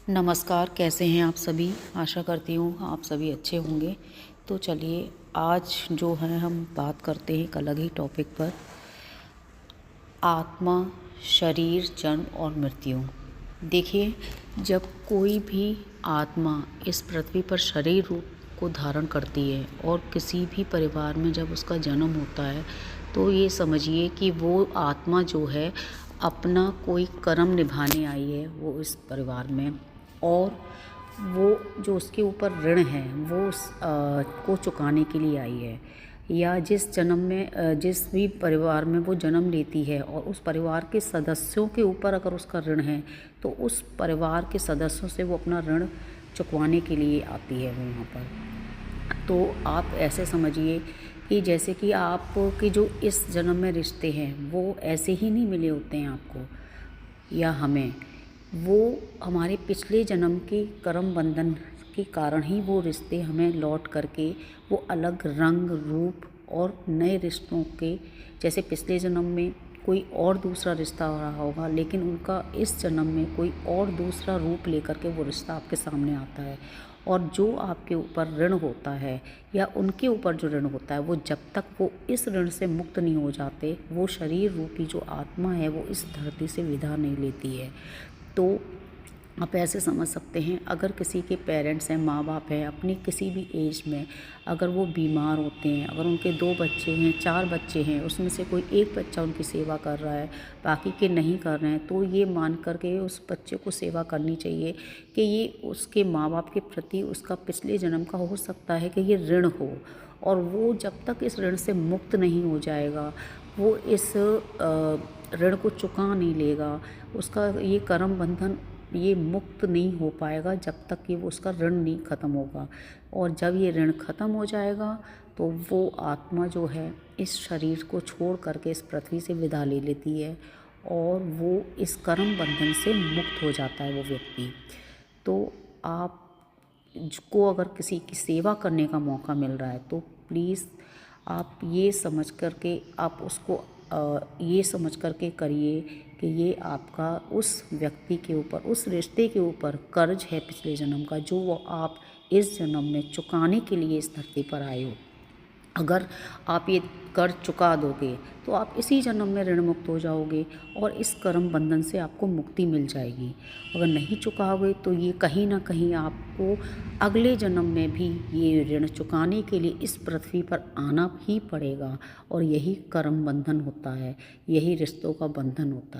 नमस्कार, कैसे हैं आप सभी। आशा करती हूँ आप सभी अच्छे होंगे। तो चलिए आज जो है हम बात करते हैं एक अलग ही टॉपिक पर, आत्मा, शरीर, जन्म और मृत्यु। देखिए, जब कोई भी आत्मा इस पृथ्वी पर शरीर रूप को धारण करती है और किसी भी परिवार में जब उसका जन्म होता है, तो ये समझिए कि वो आत्मा जो है अपना कोई कर्म निभाने आई है वो इस परिवार में, और वो जो उसके ऊपर ऋण है वो को चुकाने के लिए आई है। या जिस जन्म में जिस भी परिवार में वो जन्म लेती है और उस परिवार के सदस्यों के ऊपर अगर उसका ऋण है, तो उस परिवार के सदस्यों से वो अपना ऋण चुकवाने के लिए आती है वो यहाँ पर। तो आप ऐसे समझिए कि जैसे कि आपके जो इस जन्म में रिश्ते हैं वो ऐसे ही नहीं मिले होते हैं आपको या हमें, वो हमारे पिछले जन्म के कर्म बंधन के कारण ही वो रिश्ते हमें लौट करके वो अलग रंग रूप और नए रिश्तों के, जैसे पिछले जन्म में कोई और दूसरा रिश्ता हो रहा होगा लेकिन उनका इस जन्म में कोई और दूसरा रूप लेकर के वो रिश्ता आपके सामने आता है। और जो आपके ऊपर ऋण होता है या उनके ऊपर जो ऋण होता है, वो जब तक वो इस ऋण से मुक्त नहीं हो जाते, वो शरीर रूपी जो आत्मा है वो इस धरती से विदा नहीं लेती है। तो आप ऐसे समझ सकते हैं, अगर किसी के पेरेंट्स हैं, माँ बाप हैं, अपनी किसी भी एज में अगर वो बीमार होते हैं, अगर उनके 2 बच्चे हैं, 4 बच्चे हैं, उसमें से कोई एक बच्चा उनकी सेवा कर रहा है, बाकी के नहीं कर रहे हैं, तो ये मान कर के उस बच्चे को सेवा करनी चाहिए कि ये उसके माँ बाप के प्रति उसका पिछले जन्म का हो सकता है कि ये ऋण हो, और वो जब तक इस ऋण से मुक्त नहीं हो जाएगा, वो इस ऋण को चुका नहीं लेगा, उसका ये कर्म बंधन ये मुक्त नहीं हो पाएगा जब तक कि वो उसका ऋण नहीं ख़त्म होगा। और जब ये ऋण ख़त्म हो जाएगा तो वो आत्मा जो है इस शरीर को छोड़ करके इस पृथ्वी से विदा ले लेती है और वो इस कर्म बंधन से मुक्त हो जाता है वो व्यक्ति। तो आप को अगर किसी की सेवा करने का मौका मिल रहा है तो प्लीज़ आप ये समझ कर के आप उसको ये समझ कर के करिए कि ये आपका उस व्यक्ति के ऊपर, उस रिश्ते के ऊपर कर्ज है पिछले जन्म का, जो वो आप इस जन्म में चुकाने के लिए इस धरती पर आए हो। अगर आप ये कर्ज चुका दोगे तो आप इसी जन्म में ऋण मुक्त हो जाओगे और इस कर्म बंधन से आपको मुक्ति मिल जाएगी। अगर नहीं चुकाओगे तो ये कहीं ना कहीं आपको अगले जन्म में भी ये ऋण चुकाने के लिए इस पृथ्वी पर आना ही पड़ेगा, और यही कर्म बंधन होता है, यही रिश्तों का बंधन होता है।